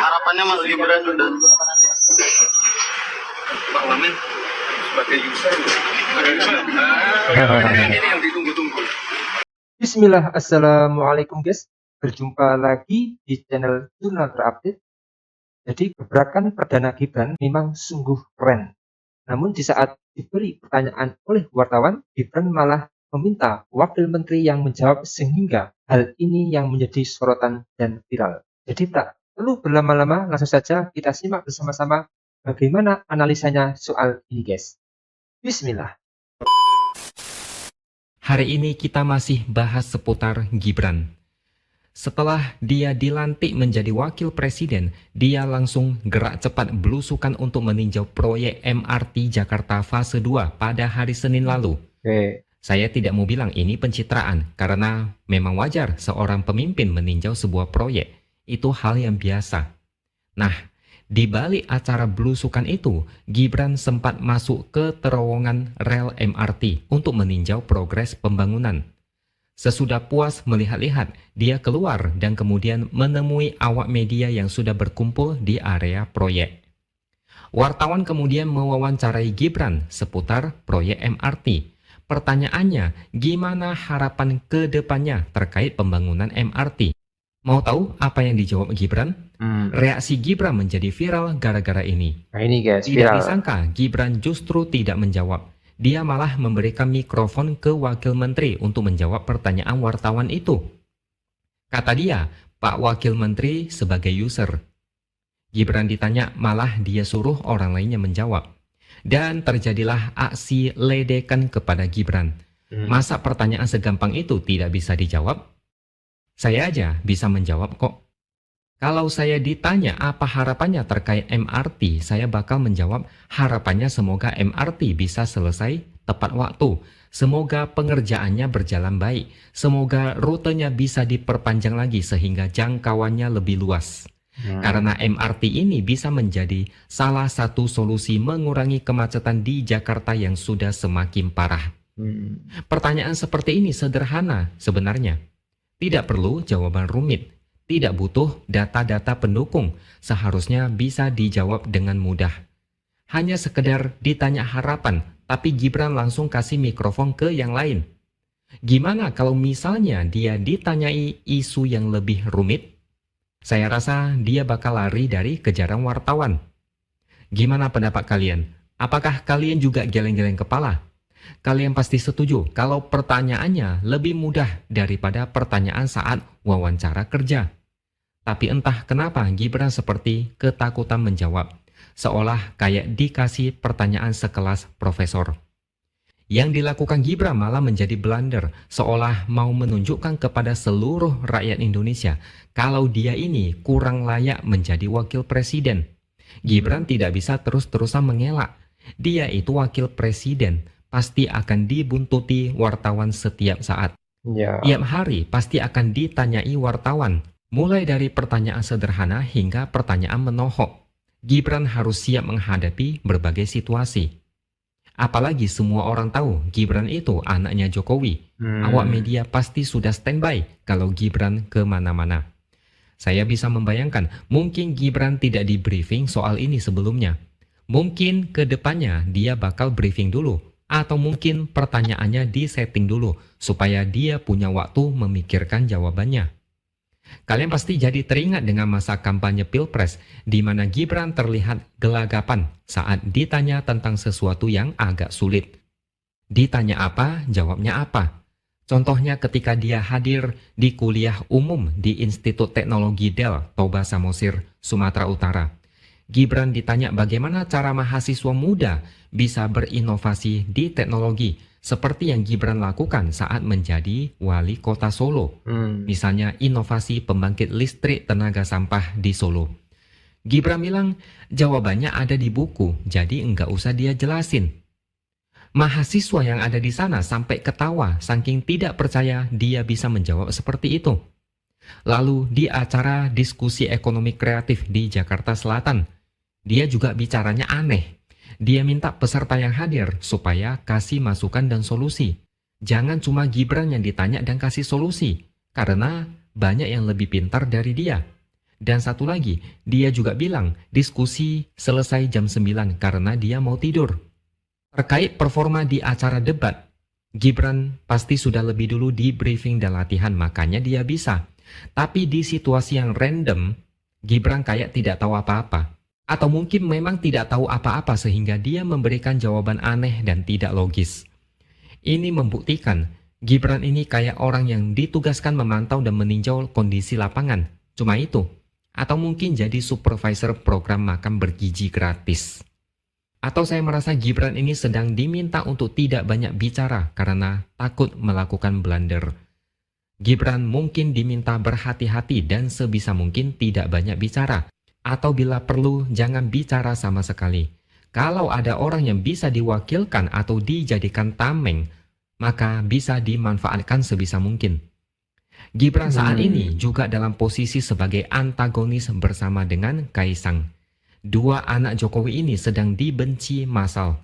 harapannya Mas Gibran udah parlemen sebagai user ini yang ditunggu-tunggu. Bismillah, Assalamualaikum guys. Berjumpa lagi di channel Jurnal Terupdate. Jadi gebrakan Perdana Gibran memang sungguh keren. Namun di saat diberi pertanyaan oleh wartawan, Gibran malah meminta wakil menteri yang menjawab sehingga hal ini yang menjadi sorotan dan viral. Jadi tak perlu berlama-lama, langsung saja kita simak bersama-sama bagaimana analisanya soal ini guys. Bismillah. Hari ini kita masih bahas seputar Gibran. Setelah dia dilantik menjadi wakil presiden, dia langsung gerak cepat belusukan untuk meninjau proyek MRT Jakarta fase 2 pada hari Senin lalu. Saya tidak mau bilang ini pencitraan, karena memang wajar seorang pemimpin meninjau sebuah proyek. Itu hal yang biasa. Nah, di balik acara belusukan itu, Gibran sempat masuk ke terowongan rel MRT untuk meninjau progres pembangunan. Sesudah puas melihat-lihat, dia keluar dan kemudian menemui awak media yang sudah berkumpul di area proyek. Wartawan kemudian mewawancarai Gibran seputar proyek MRT. Pertanyaannya, gimana harapan ke depannya terkait pembangunan MRT? Mau tahu apa yang dijawab Gibran? Reaksi Gibran menjadi viral gara-gara ini. Nah ini guys, Tidak viral. disangka Gibran justru tidak menjawab. Dia malah memberikan mikrofon ke wakil menteri untuk menjawab pertanyaan wartawan itu. Kata dia, Pak Wakil Menteri sebagai user. Gibran ditanya, malah dia suruh orang lainnya menjawab. Dan terjadilah aksi ledekan kepada Gibran. Masa pertanyaan segampang itu tidak bisa dijawab? Saya aja bisa menjawab kok. Kalau saya ditanya apa harapannya terkait MRT, saya bakal menjawab harapannya semoga MRT bisa selesai tepat waktu. Semoga pengerjaannya berjalan baik. Semoga rutenya bisa diperpanjang lagi sehingga jangkauannya lebih luas. Karena MRT ini bisa menjadi salah satu solusi mengurangi kemacetan di Jakarta yang sudah semakin parah. Pertanyaan seperti ini sederhana sebenarnya. Tidak perlu jawaban rumit. Tidak butuh data-data pendukung, seharusnya bisa dijawab dengan mudah. Hanya sekedar ditanya harapan, tapi Gibran langsung kasih mikrofon ke yang lain. Gimana kalau misalnya dia ditanyai isu yang lebih rumit? Saya rasa dia bakal lari dari kejaran wartawan. Gimana pendapat kalian? Apakah kalian juga geleng-geleng kepala? Kalian pasti setuju kalau pertanyaannya lebih mudah daripada pertanyaan saat wawancara kerja. Tapi entah kenapa Gibran seperti ketakutan menjawab, seolah kayak dikasih pertanyaan sekelas profesor. Yang dilakukan Gibran malah menjadi blunder, seolah mau menunjukkan kepada seluruh rakyat Indonesia kalau dia ini kurang layak menjadi wakil presiden. Gibran tidak bisa terus-terusan mengelak. Dia itu wakil presiden. Pasti akan dibuntuti wartawan setiap saat. Tiap hari pasti akan ditanyai wartawan. Mulai dari pertanyaan sederhana hingga pertanyaan menohok. Gibran harus siap menghadapi berbagai situasi. Apalagi semua orang tahu Gibran itu anaknya Jokowi. Awak media pasti sudah standby kalau Gibran kemana-mana. Saya bisa membayangkan mungkin Gibran tidak di briefing soal ini sebelumnya. Mungkin ke depannya dia bakal briefing dulu. Atau mungkin pertanyaannya disetting dulu supaya dia punya waktu memikirkan jawabannya. Kalian pasti jadi teringat dengan masa kampanye Pilpres di mana Gibran terlihat gelagapan saat ditanya tentang sesuatu yang agak sulit. Ditanya apa, jawabnya apa. Contohnya ketika dia hadir di kuliah umum di Institut Teknologi Del, Toba Samosir, Sumatera Utara. Gibran ditanya bagaimana cara mahasiswa muda bisa berinovasi di teknologi seperti yang Gibran lakukan saat menjadi wali kota Solo. Misalnya inovasi pembangkit listrik tenaga sampah di Solo. Gibran bilang jawabannya ada di buku, jadi enggak usah dia jelasin. Mahasiswa yang ada di sana sampai ketawa saking tidak percaya dia bisa menjawab seperti itu. Lalu di acara diskusi ekonomi kreatif di Jakarta Selatan, dia juga bicaranya aneh. Dia minta peserta yang hadir supaya kasih masukan dan solusi. Jangan cuma Gibran yang ditanya dan kasih solusi, karena banyak yang lebih pintar dari dia. Dan satu lagi, dia juga bilang diskusi selesai jam 9 karena dia mau tidur. Terkait performa di acara debat, Gibran pasti sudah lebih dulu di briefing dan latihan, makanya dia bisa. Tapi di situasi yang random, Gibran kayak tidak tahu apa-apa. Atau mungkin memang tidak tahu apa-apa sehingga dia memberikan jawaban aneh dan tidak logis. Ini membuktikan Gibran ini kayak orang yang ditugaskan memantau dan meninjau kondisi lapangan. Cuma itu. Atau mungkin jadi supervisor program makan bergizi gratis. Atau saya merasa Gibran ini sedang diminta untuk tidak banyak bicara karena takut melakukan blunder. Gibran mungkin diminta berhati-hati dan sebisa mungkin tidak banyak bicara. Atau bila perlu jangan bicara sama sekali. Kalau ada orang yang bisa diwakilkan atau dijadikan tameng, maka bisa dimanfaatkan sebisa mungkin. Gibran saat ini juga dalam posisi sebagai antagonis bersama dengan Kaisang. Dua anak Jokowi ini sedang dibenci massal.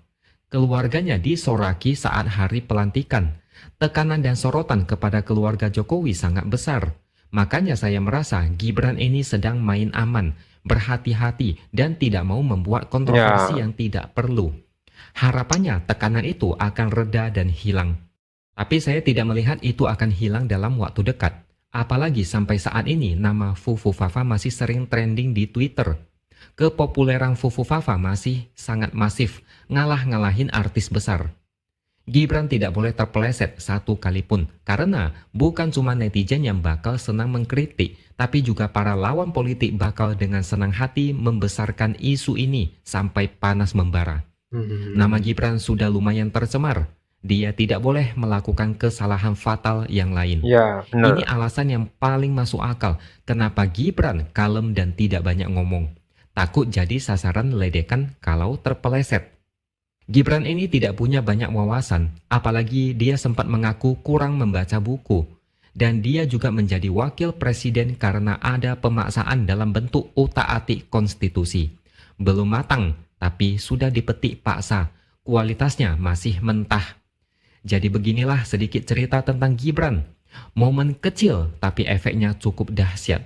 Keluarganya disoraki saat hari pelantikan. Tekanan dan sorotan kepada keluarga Jokowi sangat besar. Makanya saya merasa Gibran ini sedang main aman, berhati-hati, dan tidak mau membuat kontroversi yang tidak perlu. Harapannya tekanan itu akan reda dan hilang. Tapi saya tidak melihat itu akan hilang dalam waktu dekat. Apalagi sampai saat ini nama Fufu Fafa masih sering trending di Twitter. Kepopuleran Fufu Fafa masih sangat masif, ngalah-ngalahin artis besar. Gibran tidak boleh terpeleset satu kali pun, karena bukan cuma netizen yang bakal senang mengkritik, tapi juga para lawan politik bakal dengan senang hati membesarkan isu ini sampai panas membara. Nama Gibran sudah lumayan tercemar. Dia tidak boleh melakukan kesalahan fatal yang lain. Ya, benar. Ini alasan yang paling masuk akal kenapa Gibran kalem dan tidak banyak ngomong. Takut jadi sasaran ledekan kalau terpeleset. Gibran ini tidak punya banyak wawasan, apalagi dia sempat mengaku kurang membaca buku. Dan dia juga menjadi wakil presiden karena ada pemaksaan dalam bentuk utak-atik konstitusi. Belum matang, tapi sudah dipetik paksa. Kualitasnya masih mentah. Jadi beginilah sedikit cerita tentang Gibran. Momen kecil tapi efeknya cukup dahsyat.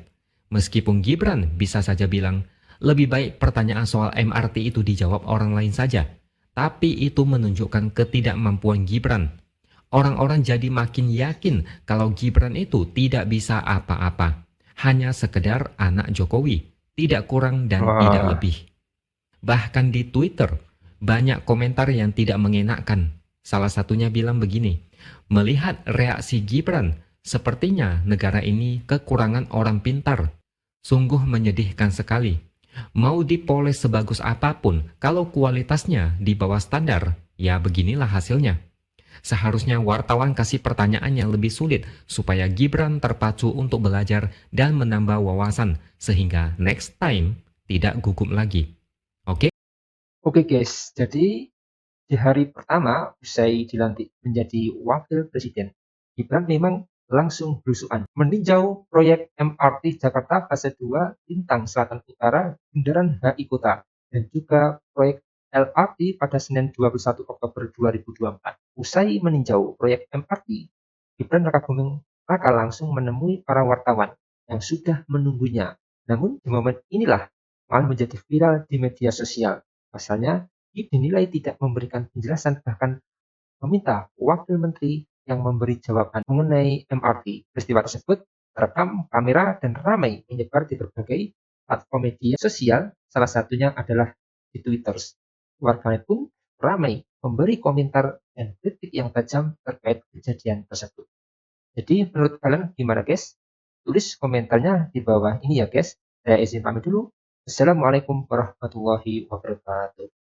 Meskipun Gibran bisa saja bilang, lebih baik pertanyaan soal MRT itu dijawab orang lain saja. Tapi itu menunjukkan ketidakmampuan Gibran. Orang-orang jadi makin yakin kalau Gibran itu tidak bisa apa-apa. Hanya sekedar anak Jokowi, tidak kurang dan tidak lebih. Bahkan di Twitter, banyak komentar yang tidak mengenakan. Salah satunya bilang begini, melihat reaksi Gibran, sepertinya negara ini kekurangan orang pintar. Sungguh menyedihkan sekali. Mau dipoles sebagus apapun, kalau kualitasnya di bawah standar, ya beginilah hasilnya. Seharusnya wartawan kasih pertanyaan yang lebih sulit supaya Gibran terpacu untuk belajar dan menambah wawasan sehingga next time tidak gugup lagi. Oke? Oke guys, jadi di hari pertama usai dilantik menjadi wakil presiden, Gibran memang langsung belusukan meninjau proyek MRT Jakarta fase 2 Lintang Selatan Utara Bundaran HI Kota dan juga proyek LRT pada Senin 21 Oktober 2024. Usai meninjau proyek MRT, Gibran Rakabuming Raka langsung menemui para wartawan yang sudah menunggunya. Namun di momen inilah malah menjadi viral di media sosial. Pasalnya, dinilai tidak memberikan penjelasan bahkan meminta wakil menteri yang memberi jawaban mengenai MRT. Peristiwa tersebut terekam kamera dan ramai menyebar di berbagai platform media sosial, salah satunya adalah di Twitter. Warganet pun ramai memberi komentar dan kritik yang tajam terkait kejadian tersebut. Jadi menurut kalian gimana guys? Tulis komentarnya di bawah ini ya guys. Saya izin pamit dulu. Assalamualaikum warahmatullahi wabarakatuh.